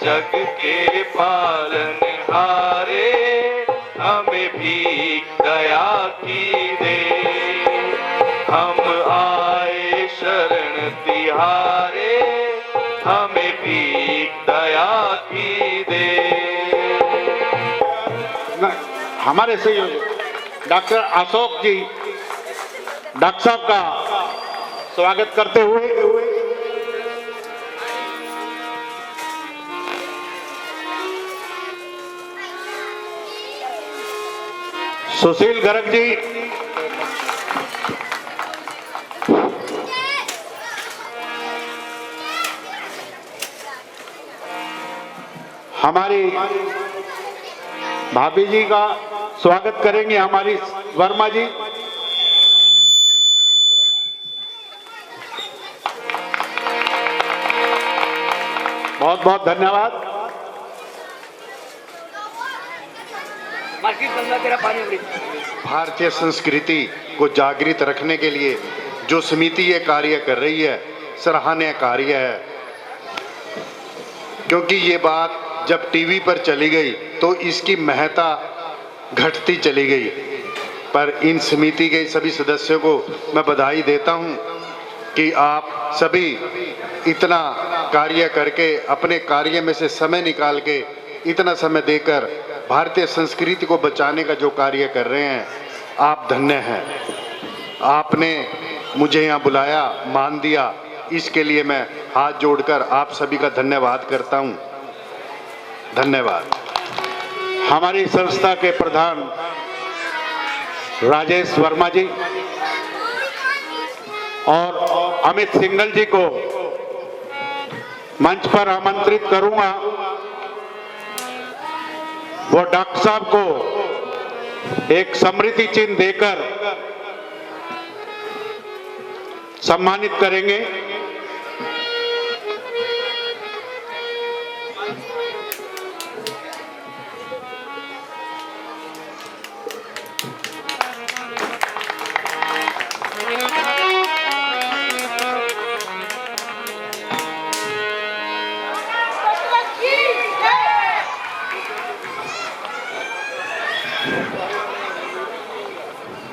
जग के पालनहारे, हमें भीख दया की दे। हम आए शरण तिहारे, हमें भीख दया की दे। हमारे संयोजक डॉक्टर अशोक जी डॉक्टर साहब का स्वागत करते हुए सुशील गर्ग जी, हमारी भाभी जी का स्वागत करेंगे हमारी वर्मा जी। बहुत बहुत धन्यवाद। भारतीय संस्कृति को जागृत रखने के लिए जो समिति ये कार्य कर रही है, सराहनीय कार्य है। क्योंकि ये बात जब टीवी पर चली गई तो इसकी महत्ता घटती चली गई। पर इन समिति के सभी सदस्यों को मैं बधाई देता हूं कि आप सभी इतना कार्य करके, अपने कार्य में से समय निकाल के, इतना समय देकर भारतीय संस्कृति को बचाने का जो कार्य कर रहे हैं, आप धन्य हैं। आपने मुझे यहाँ बुलाया, मान दिया, इसके लिए मैं हाथ जोड़कर आप सभी का धन्यवाद करता हूँ। धन्यवाद। हमारी संस्था के प्रधान राजेश वर्मा जी और अमित सिंघल जी को मंच पर आमंत्रित करूंगा। वो डॉक्टर साहब को एक स्मृति चिन्ह देकर सम्मानित करेंगे।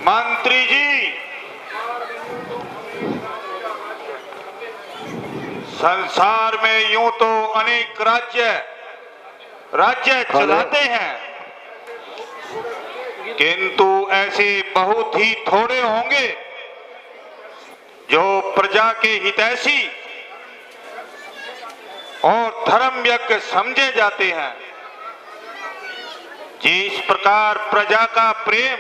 मंत्री जी, संसार में यूं तो अनेक राज्य चलाते हैं, किंतु ऐसे बहुत ही थोड़े होंगे जो प्रजा के हितैषी और धर्मयज्ञ समझे जाते हैं। जिस प्रकार प्रजा का प्रेम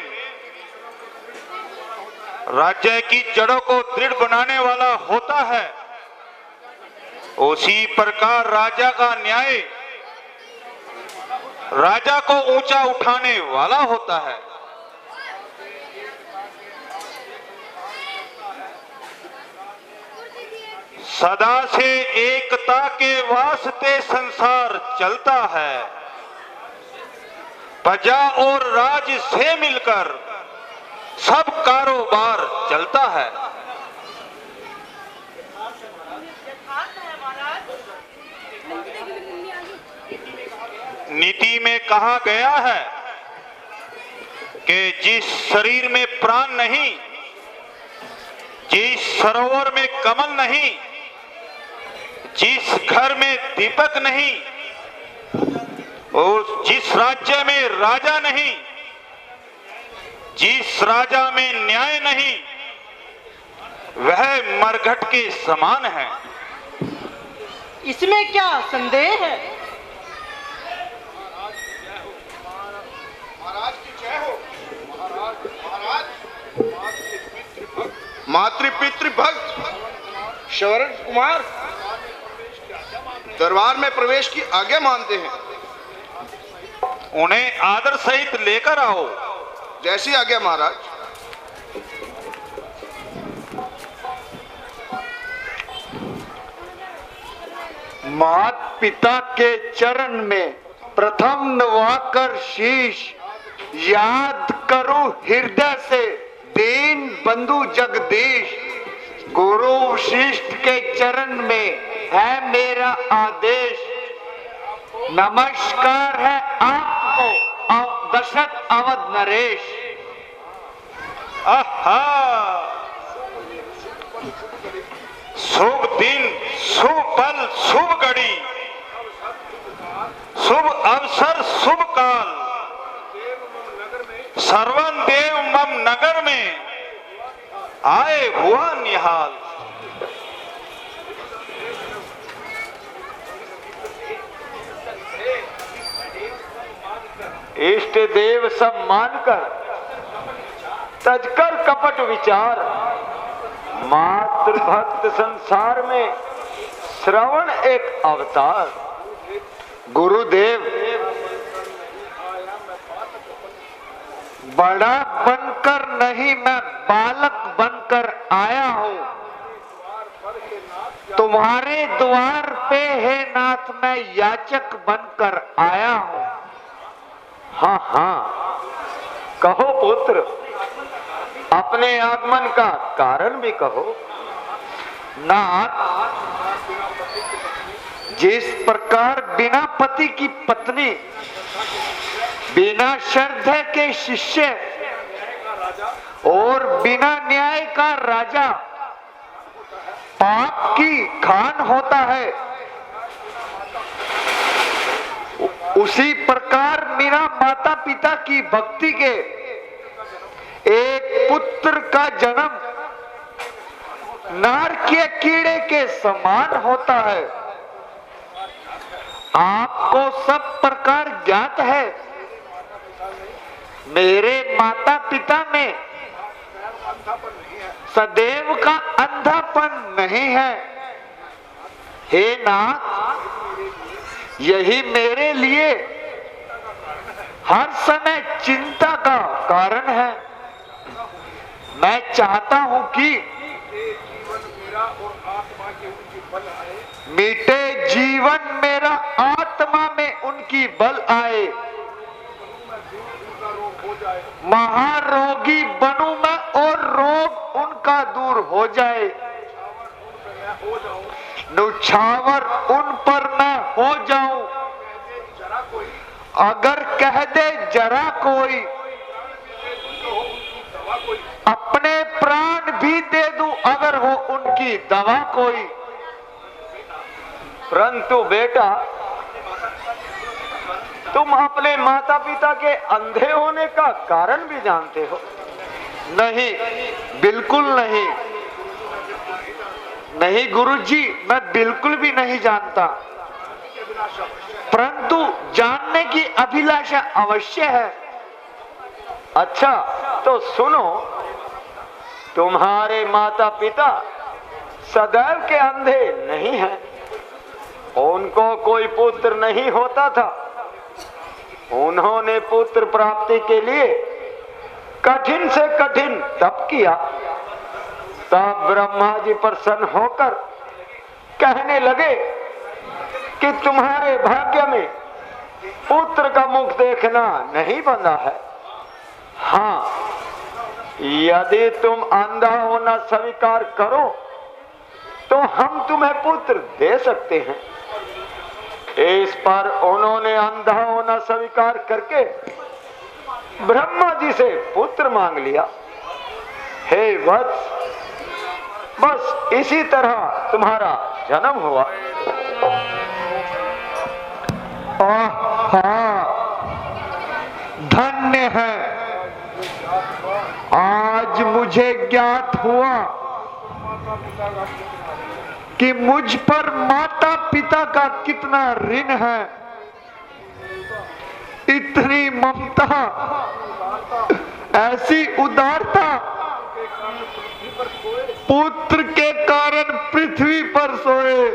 राज्य की जड़ों को दृढ़ बनाने वाला होता है, उसी प्रकार राजा का न्याय राजा को ऊंचा उठाने वाला होता है। सदा से एकता के वास्ते संसार चलता है, प्रजा और राज से मिलकर सब कारोबार चलता है। नीति में कहा गया है कि जिस शरीर में प्राण नहीं, जिस सरोवर में कमल नहीं, जिस घर में दीपक नहीं, और जिस राज्य में राजा नहीं, जिस राजा में न्याय नहीं, वह मरघट के समान है। इसमें क्या संदेह है? महाराज की जय हो। महाराज मातृपितृ भक्त शरण कुमार दरबार में प्रवेश की आज्ञा मानते हैं। उन्हें आदर सहित लेकर आओ। जैसी आज्ञा महाराज। मात पिता के चरण में प्रथम नवाकर शीश, याद करूं हृदय से दीन बंधु जगदीश। गुरु शिष्ट के चरण में है मेरा आदेश, नमस्कार है आपको दशरथ अवध नरेश। आहा, शुभ दिन, शुभ पल, शुभ घड़ी, शुभ अवसर, शुभ काल, सर्वन देव मम नगर में आए हुआ निहाल। इष्ट देव सब मानकर तजकर कपट विचार, मात्र भक्त संसार में श्रवण एक अवतार। गुरुदेव बड़ा बनकर नहीं, मैं बालक बनकर आया हूं। तुम्हारे द्वार पे है नाथ, मैं याचक बनकर आया हूं। हाँ हाँ, कहो पुत्र, अपने आगमन का कारण भी कहो। नाथ, जिस प्रकार बिना पति की पत्नी, बिना श्रद्धा के शिष्य और बिना न्याय का राजा पाप की खान होता है, उसी प्रकार मेरा माता पिता की भक्ति के एक पुत्र का जन्म नार के कीड़े के समान होता है। आपको सब प्रकार ज्ञात है, मेरे माता पिता में सदैव का अंधापन नहीं है। हे नाथ, यही मेरे लिए हर समय चिंता का कारण है। मैं चाहता हूं कि मीठे जीवन मेरा आत्मा में उनकी बल आए, महारोगी बनूं मैं और रोग उनका दूर हो जाए, नुछावर उन पर मैं हो जाऊं। अगर कह दे जरा कोई, अपने प्राण भी दे दूं अगर हो उनकी दवा कोई। परंतु बेटा, तुम अपने माता पिता के अंधे होने का कारण भी जानते हो? नहीं, बिल्कुल नहीं। नहीं गुरुजी, मैं बिल्कुल भी नहीं जानता, परंतु जानने की अभिलाषा अवश्य है। अच्छा तो सुनो, तुम्हारे माता पिता सदैव के अंधे नहीं हैं। उनको कोई पुत्र नहीं होता था। उन्होंने पुत्र प्राप्ति के लिए कठिन से कठिन तप किया। तब ब्रह्मा जी प्रसन्न होकर कहने लगे कि तुम्हारे भाग्य में पुत्र का मुख देखना नहीं बंधा है। हाँ, यदि तुम अंधा होना स्वीकार करो तो हम तुम्हें पुत्र दे सकते हैं। इस पर उन्होंने अंधा होना स्वीकार करके ब्रह्मा जी से पुत्र मांग लिया। हे वत्स, बस इसी तरह तुम्हारा जन्म हुआ। धन्य है, आज मुझे ज्ञात हुआ कि मुझ पर माता पिता का कितना ऋण है। इतनी ममता, ऐसी उदारता, पुत्र के कारण पृथ्वी पर सोए,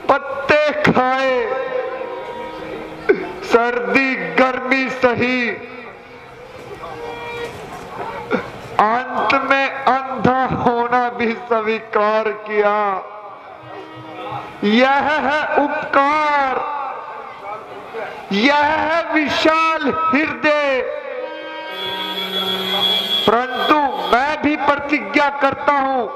पत्ते खाए, सर्दी गर्मी सही, अंत में अंधा होना भी स्वीकार किया। यह है उपकार, यह है विशाल हृदय। परंतु मैं भी प्रतिज्ञा करता हूं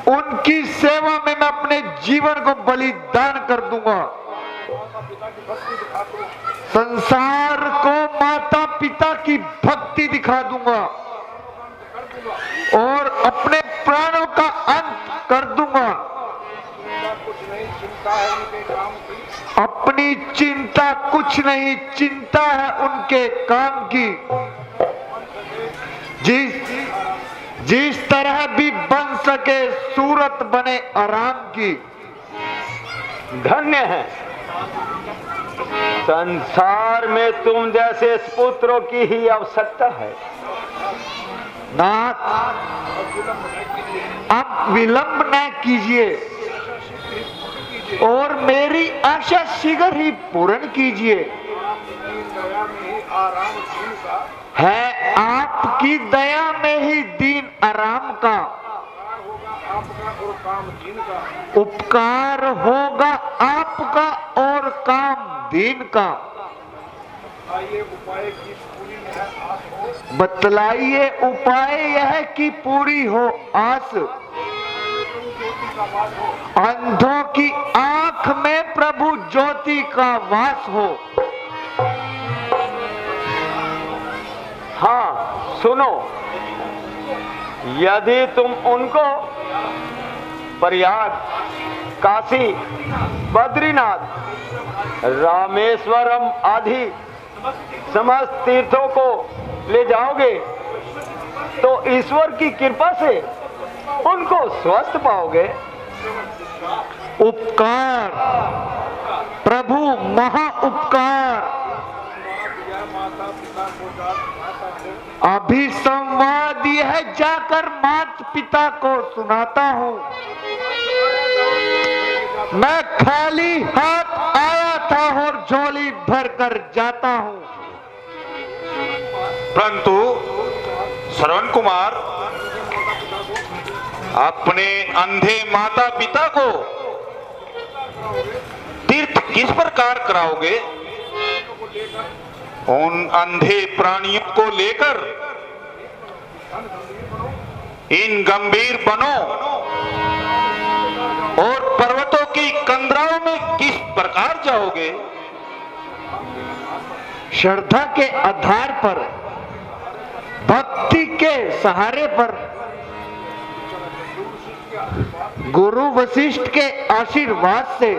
उनकी सेवा में मैं अपने जीवन को बलिदान कर दूंगा। संसार को माता पिता की भक्ति दिखा दूंगा और अपने प्राणों का अंत कर दूंगा। अपनी चिंता कुछ नहीं, चिंता है उनके काम की। जिस तरह भी बन सके सूरत बने आराम की। धन्य है संसार में तुम जैसे पुत्रों की ही आवश्यकता है। नाथ, अब विलंब न कीजिए और मेरी आशा शीघ्र ही पूर्ण कीजिए। है आपकी दया में ही दीन आराम का, उपकार होगा आपका और काम दीन का। बतलाइए उपाय यह कि पूरी हो आस। अंधों की आंख में प्रभु ज्योति का वास हो। हाँ सुनो, यदि तुम उनको प्रयाग, काशी, बद्रीनाथ, रामेश्वरम आदि समस्त तीर्थों को ले जाओगे तो ईश्वर की कृपा से उनको स्वस्थ पाओगे। उपकार प्रभु महा उपकार। अभी संवाद यह जाकर माता पिता को सुनाता हूँ। मैं खाली हाथ आया था और झोली भर कर जाता हूँ। परंतु श्रवण कुमार, अपने अंधे माता पिता को तीर्थ किस प्रकार कराओगे? उन अंधे प्राणियों को लेकर इन गंभीर वनों और पर्वतों की कंदराओं में किस प्रकार जाओगे? श्रद्धा के आधार पर, भक्ति के सहारे पर, गुरु वशिष्ठ के आशीर्वाद से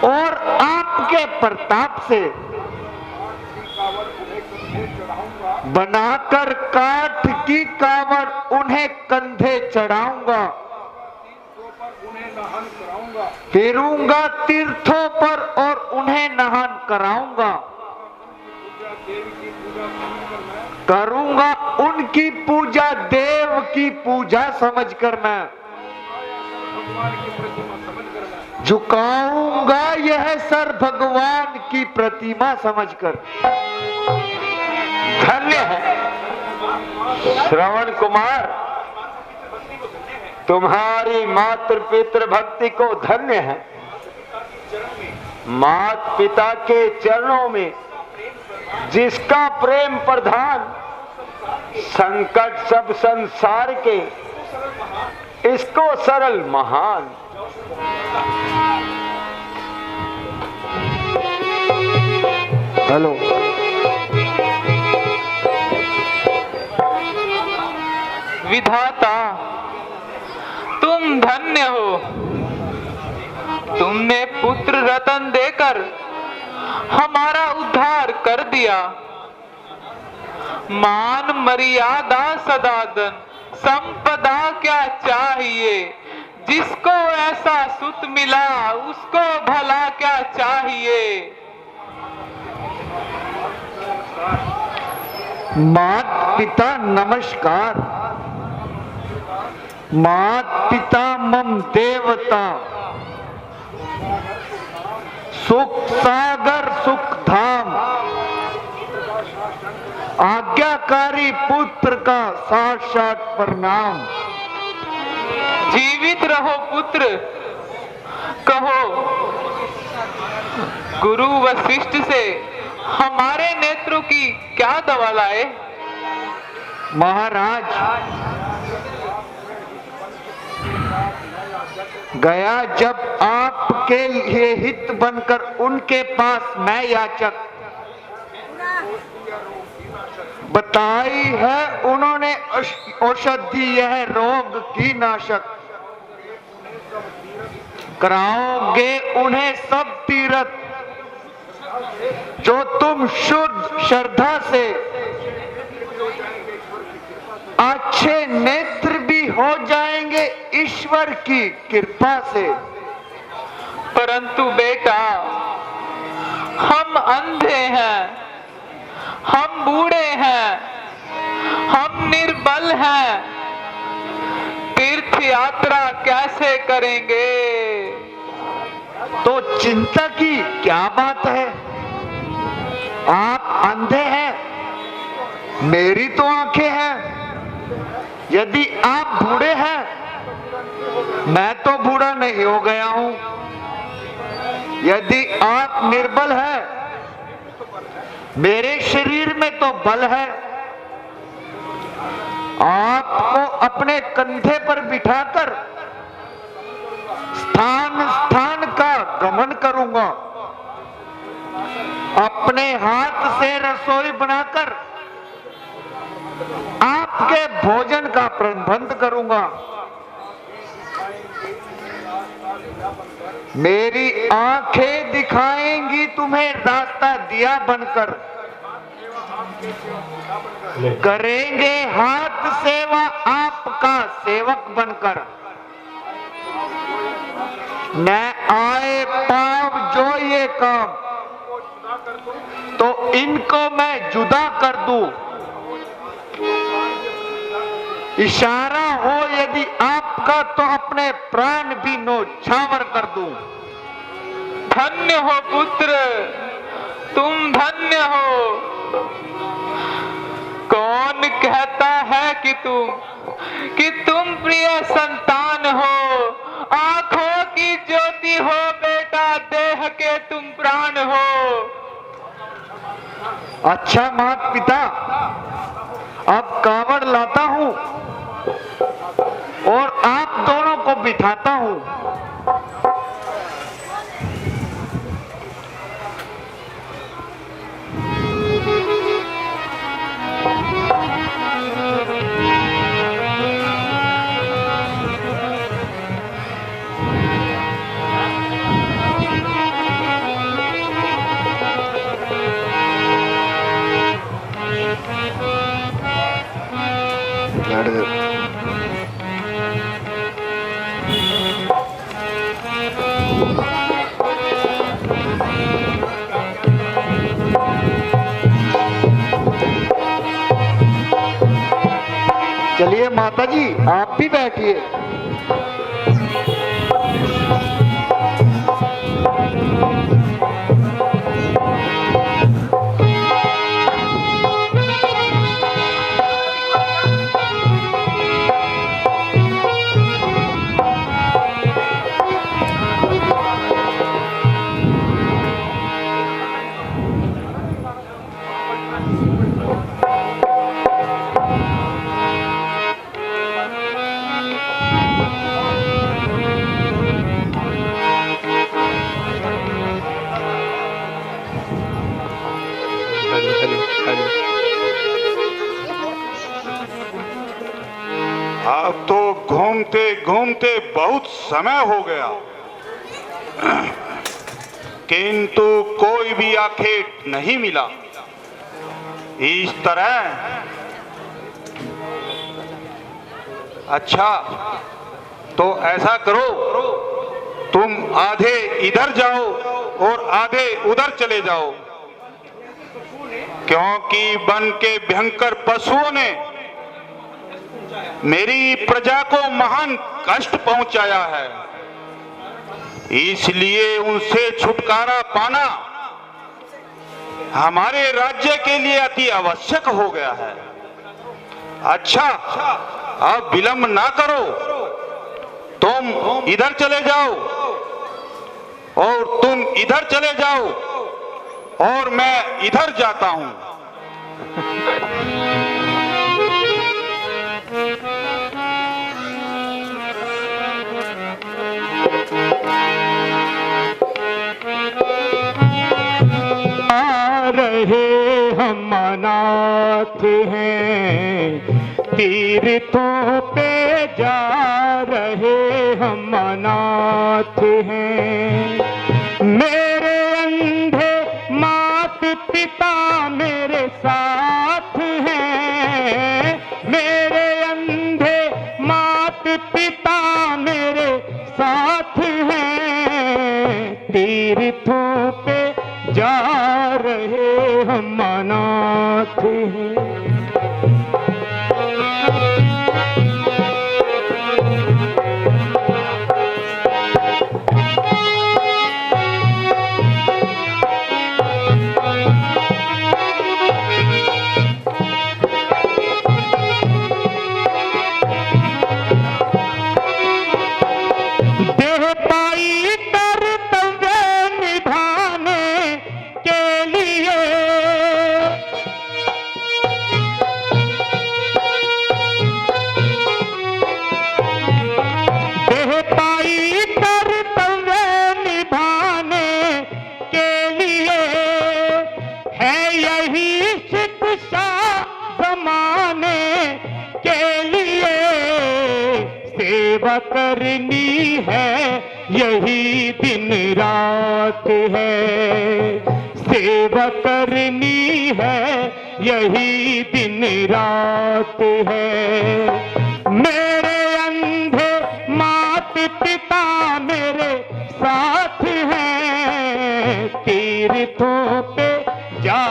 और आपके प्रताप से बनाकर काठ की कावड़ उन्हें कंधे चढ़ाऊंगा। फिरूंगा तीर्थों पर और उन्हें नहन कराऊंगा। करूंगा उनकी पूजा देव की पूजा समझकर मैं। झुकाऊंगा यह सर भगवान की प्रतिमा समझकर। धन्य है श्रवण कुमार, तुम्हारी मातृ पितृ भक्ति को धन्य है। माता पिता के चरणों में जिसका प्रेम प्रधान, संकट सब संसार के इसको सरल महान। हेलो, विधाता तुम धन्य हो। तुमने पुत्र रतन देकर हमारा उद्धार कर दिया। मान मर्यादा सदादन संपदा क्या चाहिए। जिसको ऐसा सुत मिला उसको भला क्या चाहिए। माता पिता नमस्कार। माता पिता मम देवता। सुख सागर सुख धाम। आज्ञाकारी पुत्र का साक्षात प्रणाम। जीवित रहो पुत्र, कहो गुरु वशिष्ठ से हमारे नेत्रों की क्या दवा लाए। महाराज, गया जब आपके लिए हित बनकर उनके पास मैं याचक, बताई है उन्होंने औषधि यह रोग की नाशक। कराओगे उन्हें सब तीरथ जो तुम शुद्ध श्रद्धा से, अच्छे नेत्र भी हो जाएंगे ईश्वर की कृपा से। परंतु बेटा, हम अंधे हैं, हम बूढ़े हैं, हम निर्बल हैं, तीर्थ यात्रा कैसे करेंगे? तो चिंता की क्या बात है? आप अंधे हैं, मेरी तो आंखें हैं। यदि आप बूढ़े हैं, मैं तो बूढ़ा नहीं हो गया हूं। यदि आप निर्बल हैं, मेरे शरीर में तो बल है। आपको अपने कंधे पर बिठाकर स्थान स्थान का गमन करूंगा। अपने हाथ से रसोई बनाकर आपके भोजन का प्रबंध करूंगा। मेरी आंखें दिखाएंगी तुम्हें रास्ता दिया बनकर। करेंगे हाथ सेवा आपका सेवक बनकर। न आए पाप जो ये काम, तो इनको मैं जुदा कर दूं। इशारा हो यदि आपका तो अपने प्राण भी न्यौछावर कर दूं। धन्य हो पुत्र, तुम धन्य हो। कौन कहता है कि तुम प्रिय संतान हो? आंखों की ज्योति हो बेटा, देह के तुम प्राण हो। अच्छा माता पिता, अब कावड़ लाता हूं और आप दोनों को बिठाता हूं। चलिए माता जी, आप भी बैठिए। अब तो घूमते घूमते बहुत समय हो गया, किंतु कोई भी आखेट नहीं मिला। इस तरह अच्छा, तो ऐसा करो, तुम आधे इधर जाओ और आधे उधर चले जाओ, क्योंकि वन के भयंकर पशुओं ने मेरी प्रजा को महान कष्ट पहुंचाया है। इसलिए उनसे छुटकारा पाना हमारे राज्य के लिए अति आवश्यक हो गया है। अच्छा, अब विलंब ना करो, तुम इधर चले जाओ और तुम इधर चले जाओ और मैं इधर जाता हूं। हम अनाथ हैं, तीर्थों पे जा रहे हम अनाथ हैं। मेरे अंधे मात पिता मेरे साथ हैं, मेरे अंधे मात पिता मेरे साथ हैं, तीर्थों पे जा रहे हम अनाथ हैं। सेवा करनी है यही दिन रात है, सेवा करनी है यही दिन रात है। मेरे अंधे मात पिता मेरे साथ हैं, तीर्थों पे जा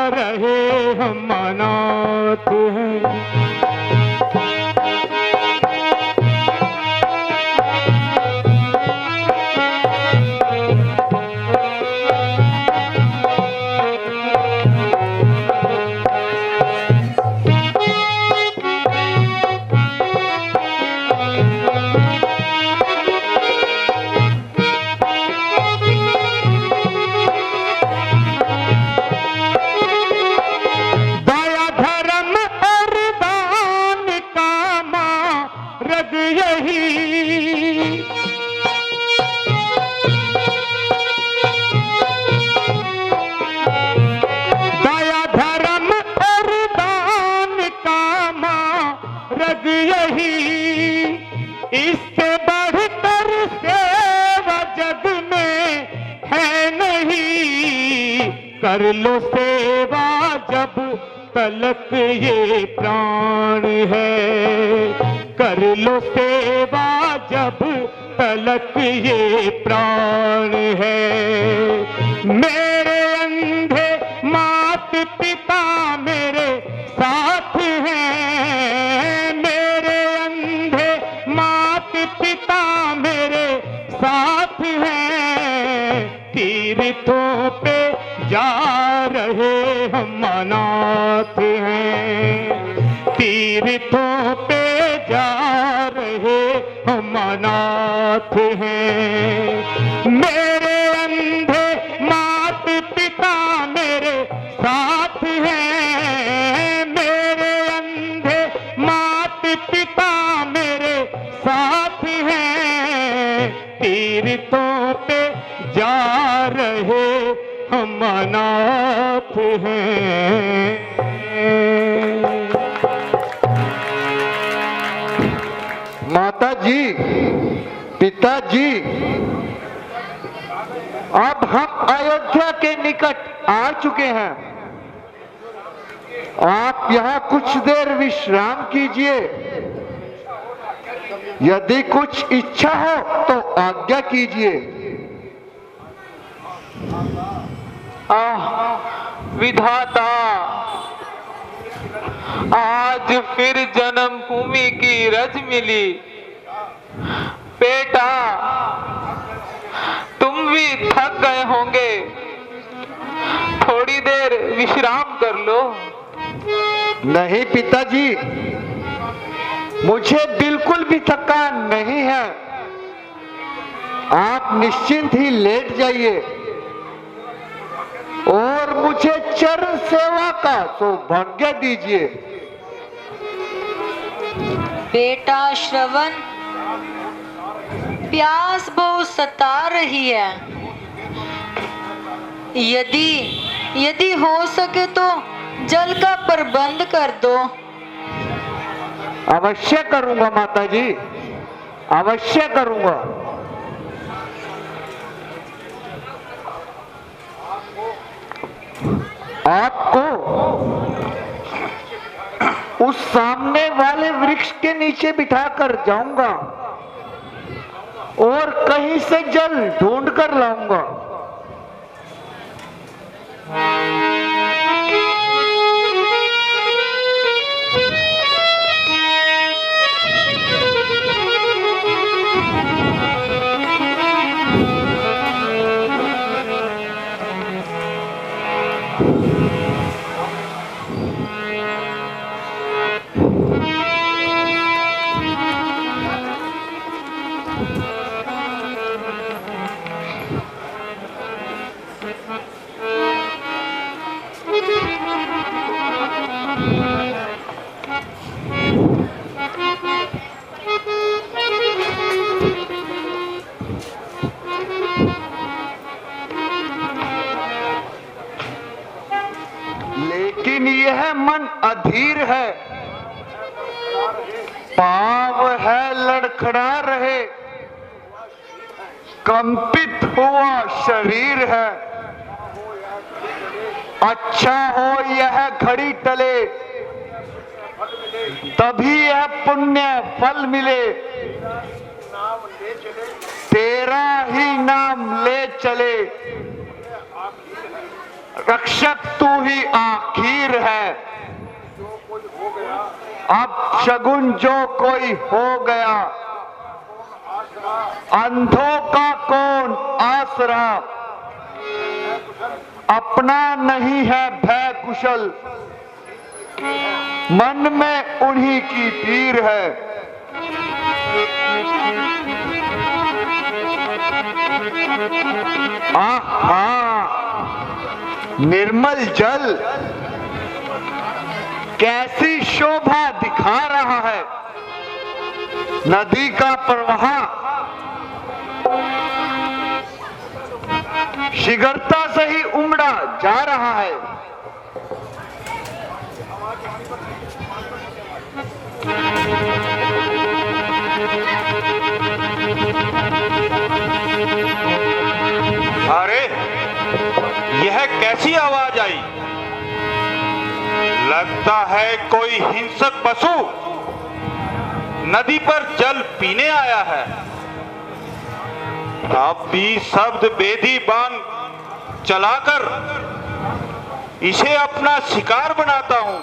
रहे हम अनाथ हैं। इससे बढ़कर सेवा जग में है नहीं, कर लो सेवा जब तलक ये प्राण है, कर लो सेवा जब तलक ये प्राण है। मेरे अंधे मात पिता मेरे साथ हैं, मेरे अंधे मात पिता मेरे साथ हैं, तीर्थों पे जा रहे हम अनाथ हैं, तीर्थों पे जा रहे हम अनाथ हैं। मेरे अंधे मात पिता मेरे साथ हैं, मेरे अंधे मात पिता मेरे साथ हैं, तीर्थों पे जा रहे हम अनाथ हैं। माता जी, पिताजी, अब हम अयोध्या के निकट आ चुके हैं, आप यहाँ कुछ देर विश्राम कीजिए, यदि कुछ इच्छा हो तो आज्ञा कीजिए। विधाता, आज फिर जन्मभूमि की रज मिली। बेटा, तुम भी थक गए होंगे, थोड़ी देर विश्राम कर लो। नहीं पिताजी, मुझे बिल्कुल भी थकान नहीं है, आप निश्चिंत ही लेट जाइए और मुझे चरण सेवा का सौभाग्य दीजिए। बेटा श्रवण, प्यास बहुत सता रही है, यदि हो सके तो जल का प्रबंध कर दो। अवश्य करूंगा माता जी, अवश्य करूंगा। आपको उस सामने वाले वृक्ष के नीचे बिठाकर जाऊंगा और कहीं से जल ढूंढ कर लाऊंगा। लेकिन यह मन अधीर है, पांव है लड़खड़ा रहे, कंपित हुआ शरीर है। अच्छा हो यह घड़ी टले, तभी यह पुण्य फल मिले। तेरा ही नाम ले चले, रक्षक तू ही आखिर है। अब शगुन जो कोई हो गया, अंधों का कौन आसरा। अपना नहीं है भय कुशल, मन में उन्हीं की पीर है। आहा, निर्मल जल कैसी शोभा दिखा रहा है। नदी का प्रवाह शीघ्रता से ही उमड़ा जा रहा है। अरे यह कैसी आवाज आई? लगता है कोई हिंसक पशु नदी पर जल पीने आया है। अब भी शब्द बेदी बाण चलाकर इसे अपना शिकार बनाता हूं।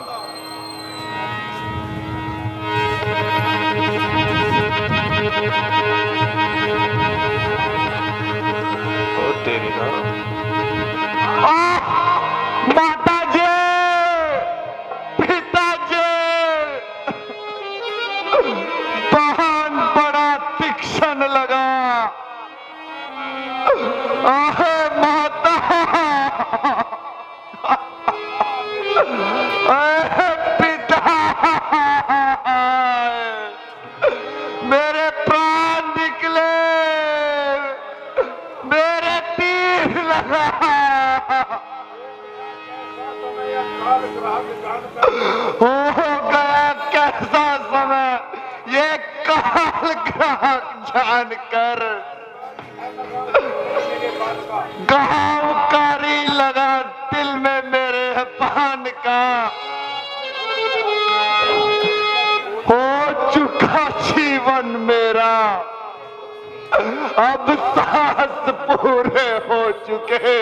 ओ तेरी माता जी, पिताजी, बाण बड़ा तीक्ष्ण लगा। आहे माता, पिता, मेरे प्राण निकले, मेरे तीर लगा। हो गया कैसा समय, ये काल ग्राहक जानकर गाँवकारी लगा दिल में मेरे पान का। हो चुका जीवन मेरा, अब सांस पूरे हो चुके।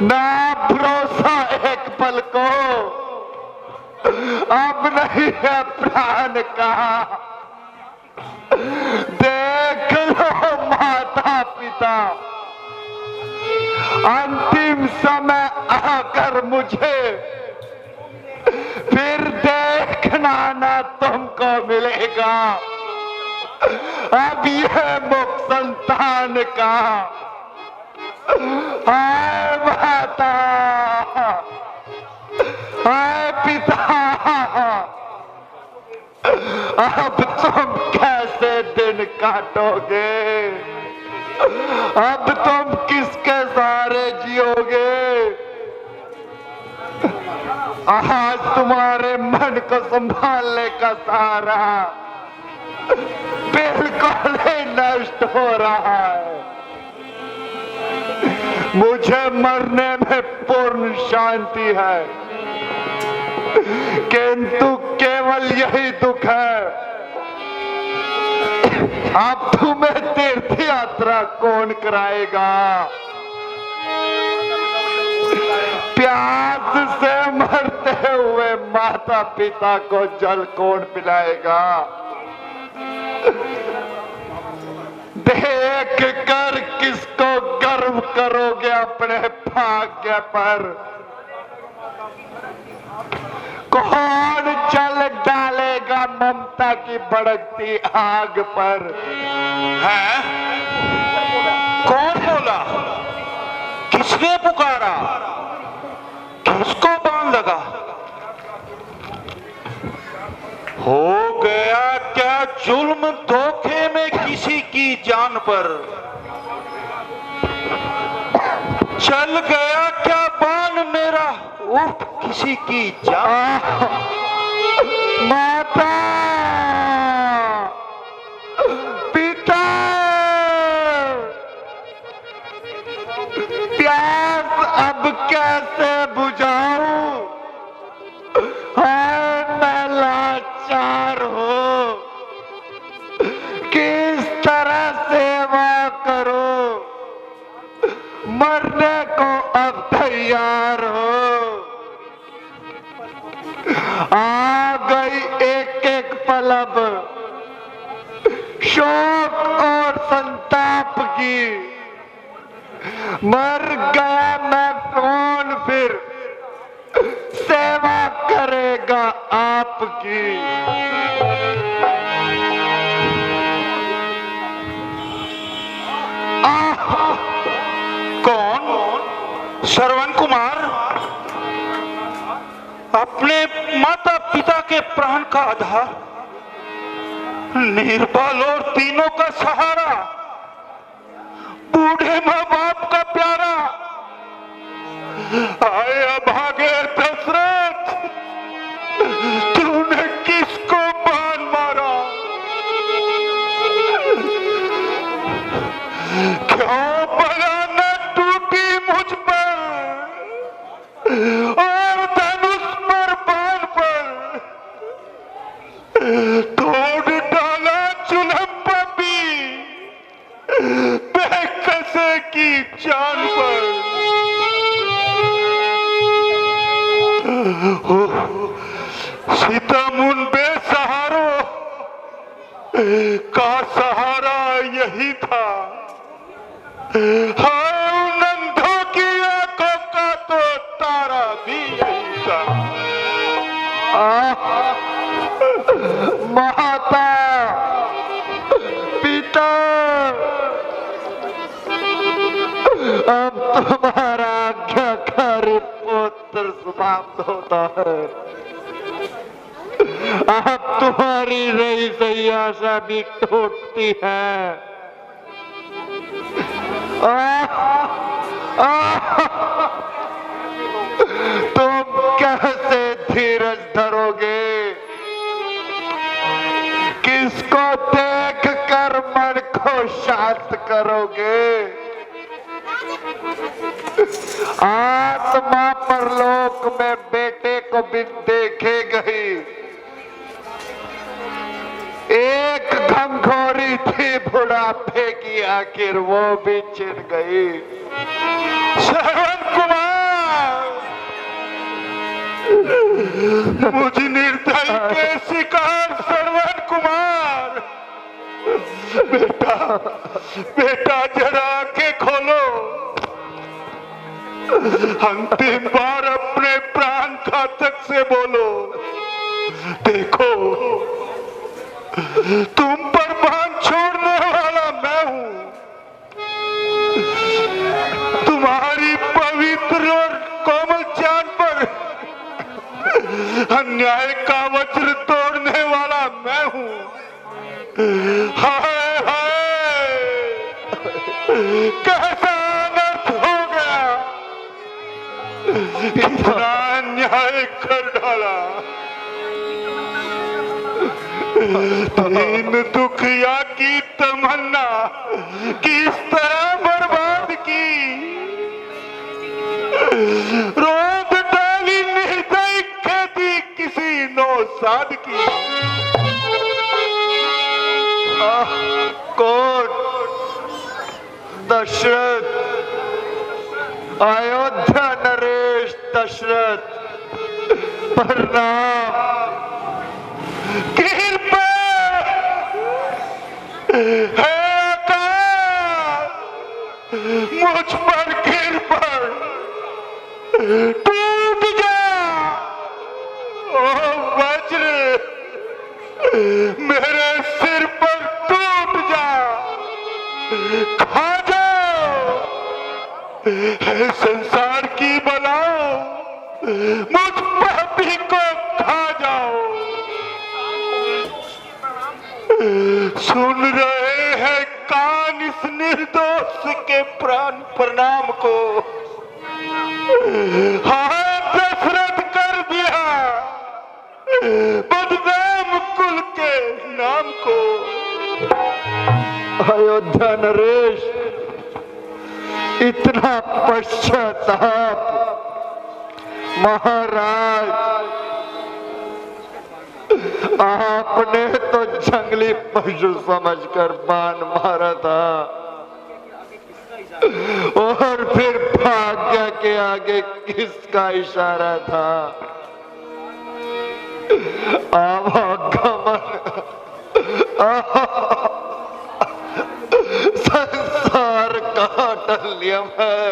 ना भरोसा एक पल को, अब नहीं है प्राण का। देख लो माता पिता, अंतिम समय आकर मुझे फिर देखना ना तुमको मिलेगा। अब यह मुख संतान का। हाय माता, हाय पिता, अब तुम कैसे दिन काटोगे? अब तुम किसके सहारे जियोगे? आज तुम्हारे मन को संभालने का सहारा बिल्कुल ही नष्ट हो रहा है। मुझे मरने में पूर्ण शांति है, किंतु केवल यही दुख है, अब तुम्हें तीर्थ यात्रा कौन कराएगा? प्यास से मरते हुए माता पिता को जल कौन पिलाएगा? देख कर किसको गर्व करोगे अपने भाग्य पर? कौन जल डालेगा ममता की भड़कती आग पर? है? कौन बोला? किसने पुकारा? किसको बाण लगा? हो गया क्या जुल्म धोखे में किसी की जान पर? चल गया क्या बाण मेरा उठ किसी की जान? माता, पिता, प्यास अब कैसे बुझाऊं? हाय मैं लाचार हूँ, किस तरह सेवा करूं? मरने को अब तैयार हो। आ गई एक एक पलब शोक और संताप की, मर गया मैं कौन फिर सेवा करेगा आपकी? कौन? श्रवण कुमार? अपने माता पिता के प्राण का आधार, निर्बल और तीनों का सहारा, बूढ़े माँ बाप का प्यारा, आए अभागे दशरथ, तूने किसको बाण मारा? क्यों बला न टूटी मुझ पर और धनुष पर बाण पर? तोड़ डाला चुलम भी बेकसे की जान पर। सीता मुन बेसहारों का सहारा यही था, हाय नंदों की आंखों का तो तारा भी यही था। माता, पिता, अब तुम्हारा आज्ञाकारी पुत्र समाप्त होता है। अब तुम्हारी रही सही आशा भी टूटती है। तुम कैसे धीरज धरोगे? किसको देख कर मन को शांत करोगे? आत्मा परलोक में बेटे को बिन देखे गई, एक घमघोरी थी बुढ़ापे की, आखिर वो भी छिन गई। श्रवण कुमार, मुझ निर्दय के शिकार श्रवण कुमार, बेटा बेटा जरा आंखें खोलो, अंतिम बार अपने प्राण घातक से बोलो। देखो, तुम पर बाण छोड़ने वाला मैं हूं, तुम्हारी पवित्र और कोमल जान पर अन्याय का वज्र तोड़ने वाला मैं हूं। हाय हाय, कैसा अनर्थ हो गया! इतना अन्याय कर डाला। दीन दुखिया की तमन्ना किस तरह बर्बाद की, रोद डाली निर्दयी खेती किसी नौसाद की। कौन? दशरथ, अयोध्या नरेश दशरथ, प्रणाम। कृपा है अकाल, मुझ पर गिर पड़, टूट जा ओ वज्र, मेरे सिर पर टूट जा, खा जाओ है संसार की बलाओ, मुझ पापी को खा जाओ। सुन रहे हैं कान इस निर्दोष के प्राण प्रणाम को, हाय दशरथ कर दिया बदनाम कुल के नाम को। अयोध्या नरेश, इतना पश्चाताप महाराज, आपने तो जंगली पशु समझकर बाण मारा था और फिर भाग्य के आगे किसका इशारा था? आवागमन संसार का टल्यम है,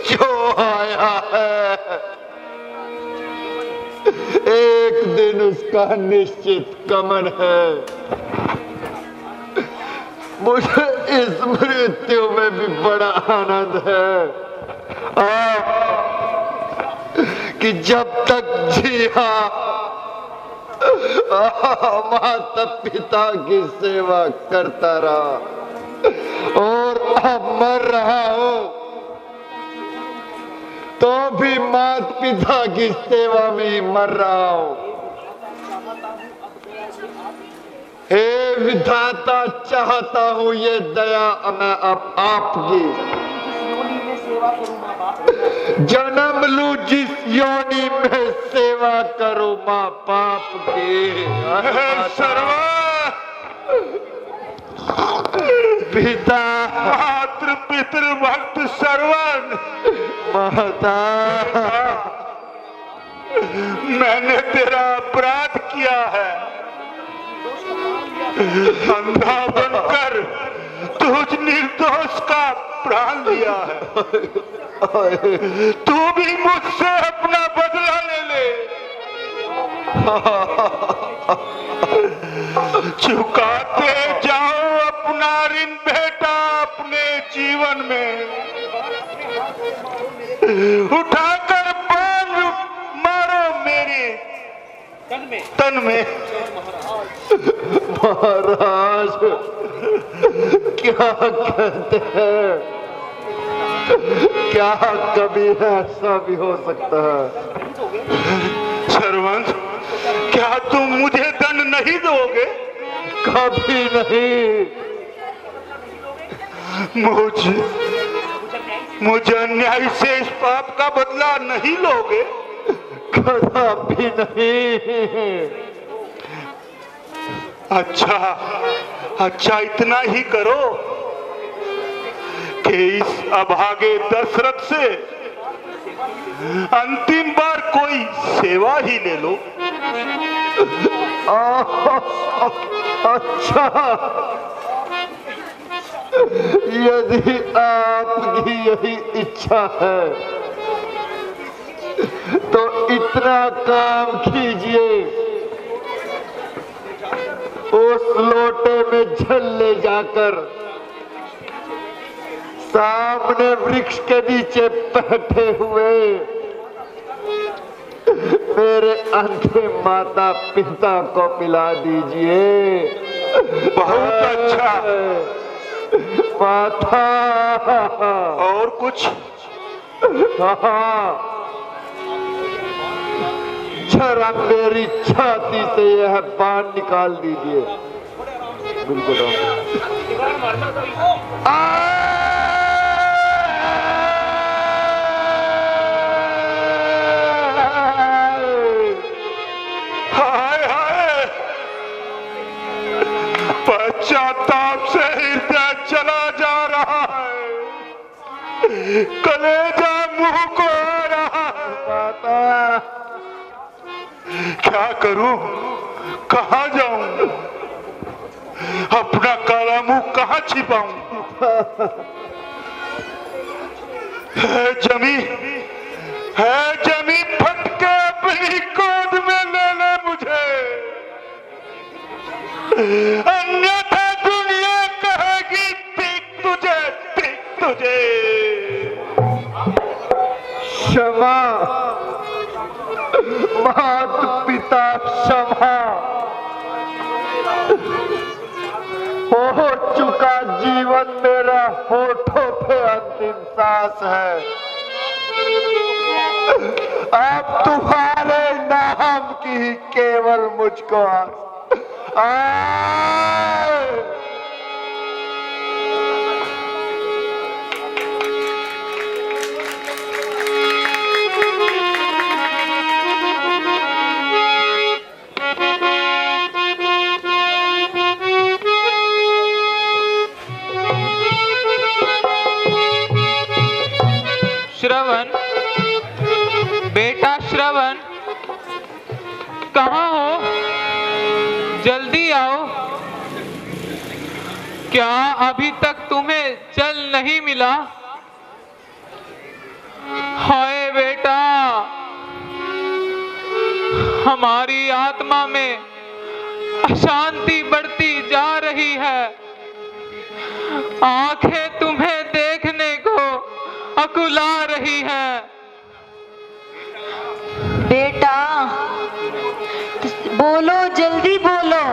जो आया है एक दिन उसका निश्चित गमन है। मुझे इस मृत्यु में भी बड़ा आनंद है कि जब तक जिया माता पिता की सेवा करता रहा और अब मर रहा हूं तो भी माता पिता की सेवा में ही मर रहा हूं। हे विधाता, चाहता हूं ये दया मैं अब आपकी जन्म लूं जिस योनि में सेवा करूं मां बाप की। सर्वा पिता, मातृ पितृ भक्त सर्वन, माता, मैंने तेरा अपराध किया है, अंधा बनकर तुझ निर्दोष का प्राण लिया है। तू भी मुझसे अपना बदला ले ले। चुकाते जाओ अपना ऋण बेटा अपने जीवन में, उठाकर बाण मारो मेरे तन में। महाराज क्या कहते हैं, क्या कभी ऐसा भी हो सकता है? सरवंश, क्या तुम मुझे दंड नहीं दोगे? कभी नहीं। मुझे अन्याय से इस पाप का बदला नहीं लोगे? कदापि नहीं। अच्छा, इतना ही करो कि इस अभागे दशरथ से अंतिम बार कोई सेवा ही ले लो। अच्छा, यदि आपकी यही इच्छा है तो इतना काम कीजिए, उस लोटे में जल ले जाकर सामने वृक्ष के नीचे बैठे हुए मेरे अंधे माता पिता को पिला दीजिए। बहुत अच्छा। माता, और कुछ? हाँ, जरा मेरी छाती से यह बाण निकाल दीजिए। बिल्कुल हाय हाय, पश्चाताप से हृदय चला जा रहा है, कलेजा मुंह को आ रहा है। क्या करूं, कहां जाऊं, अपना काला मुंह कहां छिपाऊं? है जमी फटके अपनी गोद में ले ले मुझे, अन्यथा दुनिया कहेगी ठीक तुझे। क्षमा मात पिता, क्षमा। हो चुका जीवन मेरा होठों पे अंतिम सांस है। अब तुम्हारे नाम की ही केवल मुझको श्रवण, बेटा श्रवण, कहाँ हो? जल्दी आओ। क्या अभी तक तुम्हें जल नहीं मिला? हाय बेटा, हमारी आत्मा में अशांति बढ़ती जा रही है। आंखें तुम्हें देखने को अकुला रही है। बेटा बोलो, जल्दी बोलो।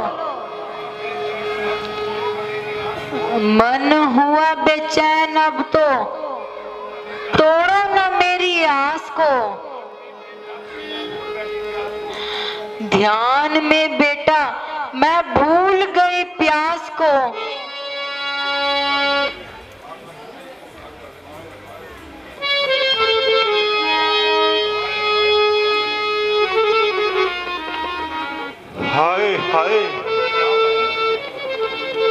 मन हुआ बेचैन, अब तो तोड़ो न मेरी आस को। ध्यान में बेटा मैं भूल गई प्यास को। हाय हाय,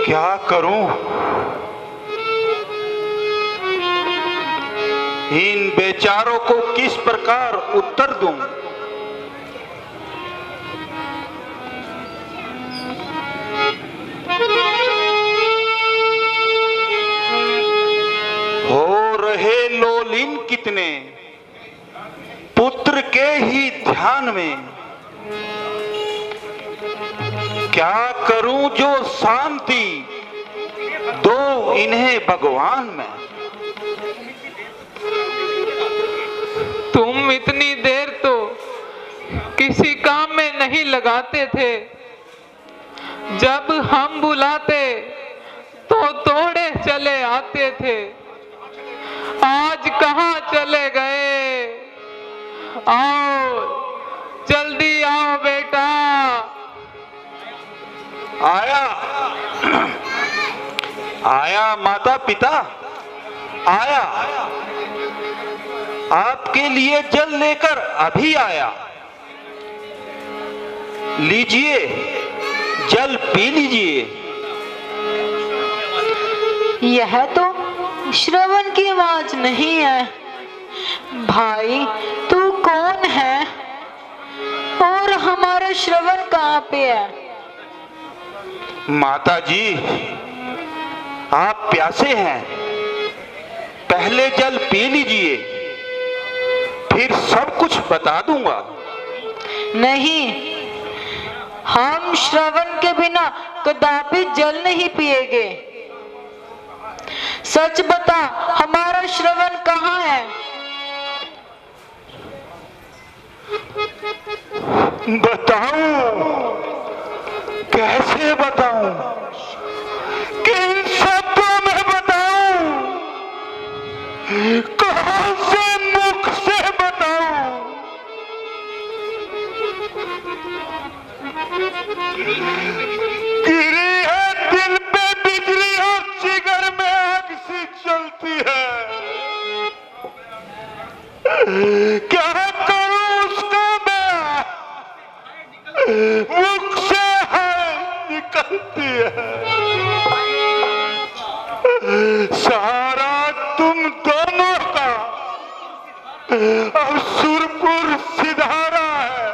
क्या करूं, इन बेचारों को किस प्रकार उत्तर दूं? हो रहे लोलीन कितने पुत्र के ही ध्यान में, क्या करूं जो शांति दो इन्हें भगवान में। तुम इतनी देर तो किसी काम में नहीं लगाते थे, जब हम बुलाते तो तोड़े चले आते थे। आज कहाँ चले गए? आओ, जल्दी आओ बेटा। आया माता पिता, आया, आपके लिए जल लेकर अभी आया। लीजिए, जल पी लीजिए। यह तो श्रवण की आवाज नहीं है। भाई तू कौन है और हमारा श्रवण कहाँ पे है? माता जी, आप प्यासे हैं, पहले जल पी लीजिए, फिर सब कुछ बता दूंगा। नहीं, हम श्रवण के बिना कदापि जल नहीं पिएंगे। सच बता, हमारा श्रवण कहाँ है? बताऊं, कैसे बताऊं, किन शब्दों में बताऊं, कहां से क्या करूं उसका मैं, मुख से है निकलती है। सहारा तुम दोनों का अब सुरपुर सिधारा है।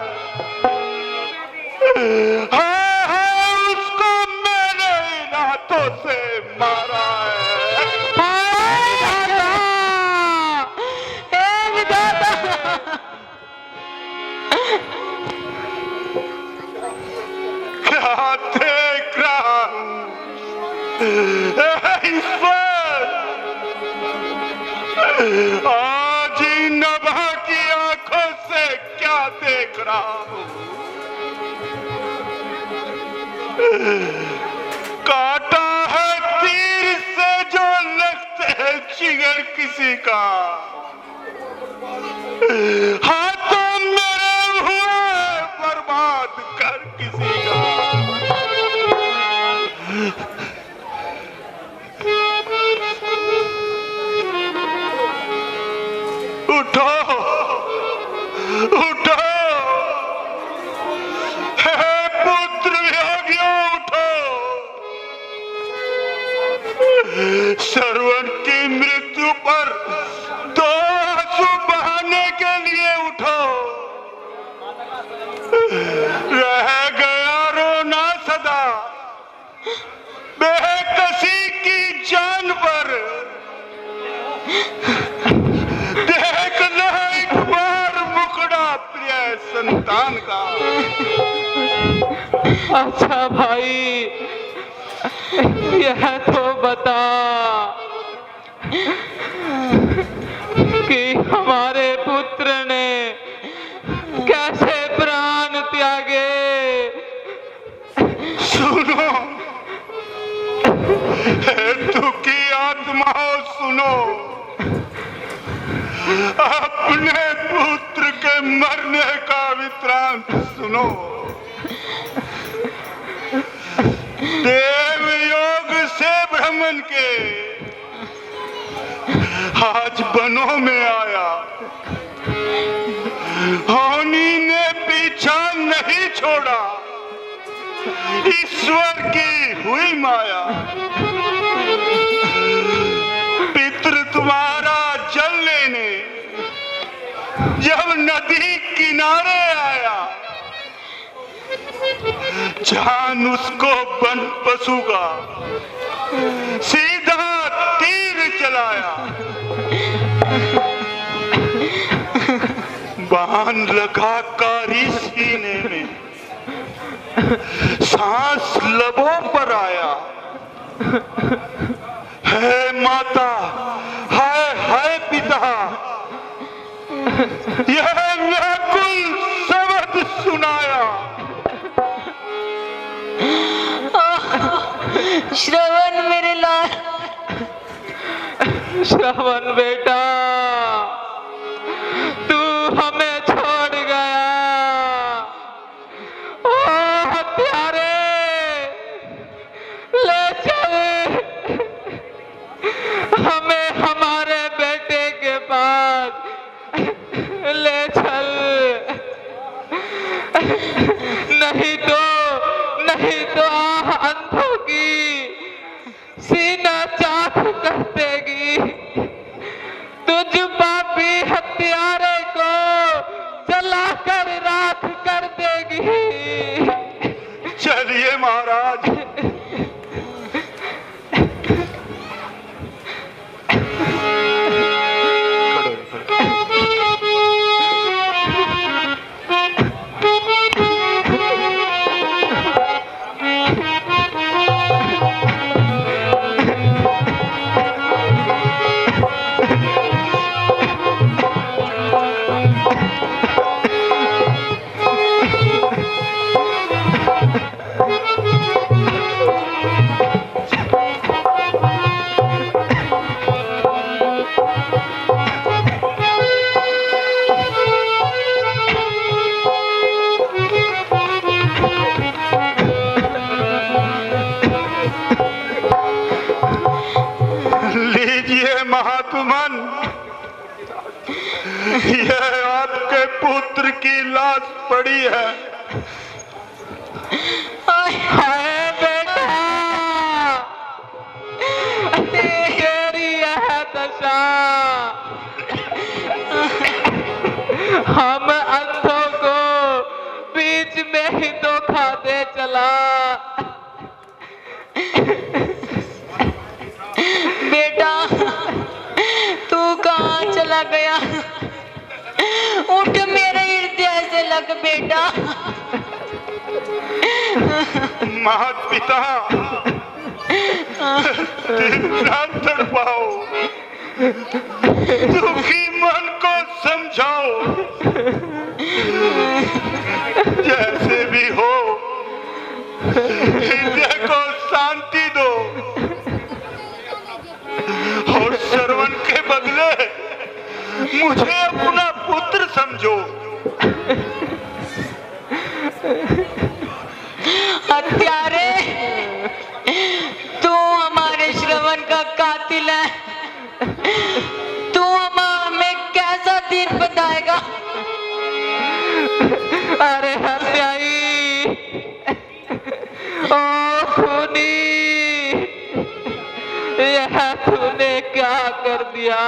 हाँ, उसको मैंने इन हाथों से मारा है। क्या देख रहा हूं ईश्वर, आज ही नभा की आंखों से क्या देख रहा हूं। काटा है तीर से जो लगते है जिगर किसी का, हाथों मेरे हुए बर्बाद कर किसी का। उठो उठो, हे पुत्र वियोगियों उठो, श्रवण की मृत्यु पर दो आंसू बहाने के लिए उठो। रह गया रोना सदा बेकसी की जान पर, देख लो एक बार मुखड़ा प्रिय संतान का। अच्छा भाई, यह तो बता कि हमारे पुत्र ने कैसे प्राण त्यागे। सुनो हे दुखी आत्माओं, सुनो, अपने पुत्र के मरने का वृत्तांत सुनो। देव योग से ब्राह्मण के आज बनों में आया, होनी ने पीछा नहीं छोड़ा, ईश्वर की हुई माया। पितृ तुम्हारा जल लेने जब नदी किनारे आया, जान उसको बन पशु का सीधा तीर चलाया। बाण लगा कारी सीने में, सांस लबों पर आया। है माता, है पिता, यह व्याकुल शब्द सुनाया। श्रवण मेरे लाल, श्रवण बेटा, तू हमें छोड़ गया। ओ हत्यारे, ले चल हमें हमारे बेटे के पास, ले चल, नहीं तो आह अंधों की सीना चाक कर देगी। तुझ पापी हत्यारे को जलाकर राख कर देगी। चलिए महाराज। यह आपके पुत्र की लाश पड़ी है। हाय बेटा, तेरी यह दशा, हम अंधों को बीच में ही धोखा दे चला। बेटा तू कहाँ चला गया? उठ, मेरे हृदय से लग बेटा। मात पिता, ना तड़पाओ, दुखी मन को समझाओ। जैसे भी हो हृदय को शांति दो और श्रवण के बदले मुझे अपना पुत्र समझो। हत्यारे, तू हमारे श्रवण का कातिल है। तू हमें कैसा दिन बताएगा? अरे हत्याई, ओ खूनी, यह तूने क्या कर दिया?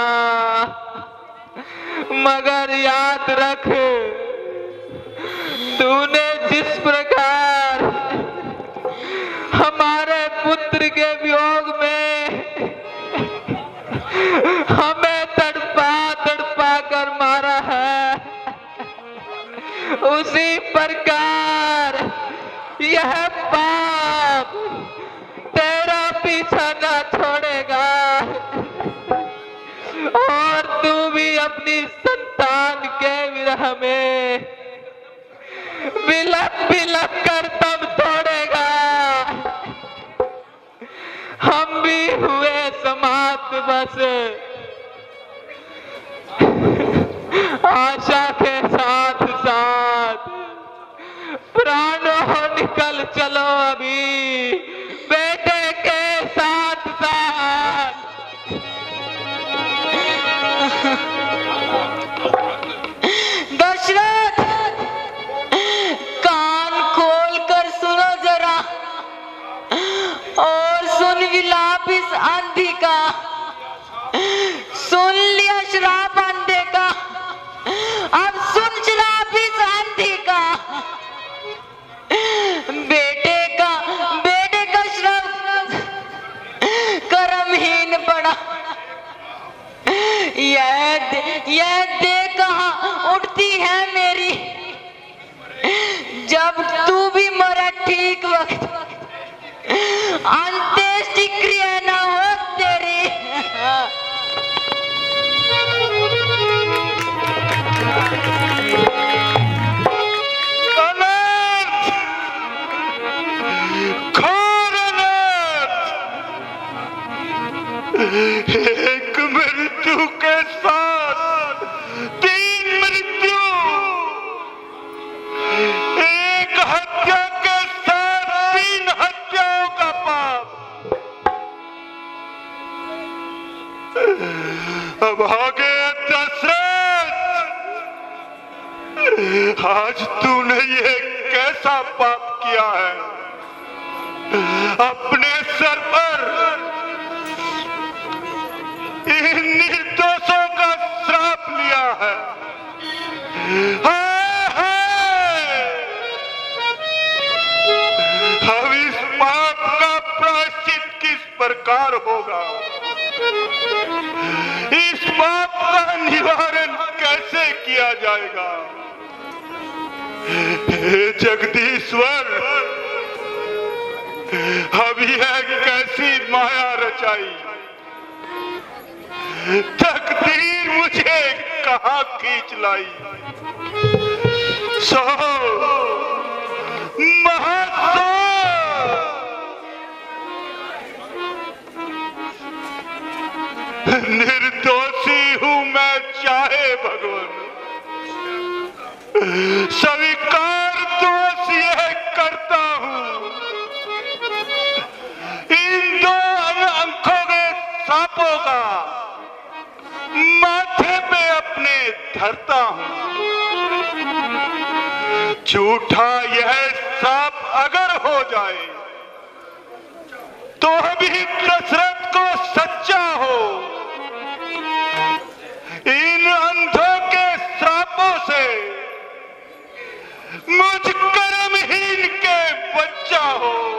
मगर याद रख, तूने जिस प्रकार हमारे पुत्र के वियोग में हमें तड़पा तड़पा कर मारा है, उसी प्रकार यह पाप तेरा पीछा न छोड़ेगा और तू भी अपनी संतान के विरह में बिलख बिलख कर तब तोड़ेगा। हम भी हुए समाप्त बस आशा के साथ साथ प्राणों निकल चलो अभी बेटे के साथ साथ। दशरथ, कान खोल कर सुनो जरा और सुन विलाप इस आंधी का। सुन लिया श्राप अंधे का, अब सुन श्राप इस आंधी का। बेटे का श्राप कर्महीन पड़ा। यह दे कहाँ उठती है मेरी, जब तू भी मरा ठीक वक्त अंत्येष्टि क्रिया न हो तेरी। एक मृत्यु के साथ तीन मृत्यु, एक हत्या के साथ तीन हत्याओं का पाप। अब आगे दशरथ, आज तूने ये कैसा पाप किया है? अपने सर पर इन निर्दोषों का श्राप लिया है। अब इस पाप का प्रायश्चित किस प्रकार होगा? इस पाप का निवारण कैसे किया जाएगा? हे जगदीश्वर, अब यह कैसी माया रचाई? तकदीर मुझे कहाँ खींच लाई? सो महासो निर्दोषी हूँ मैं, चाहे भगवान स्वीकार दोष यह करता हूँ। इन दो आंखों के सांपों का माथे पे अपने धरता हूं। झूठा यह श्राप अगर हो जाए तो भी दशरथ को सच्चा हो। इन अंधों के श्रापों से मुझ कर्महीन के बच्चा हो।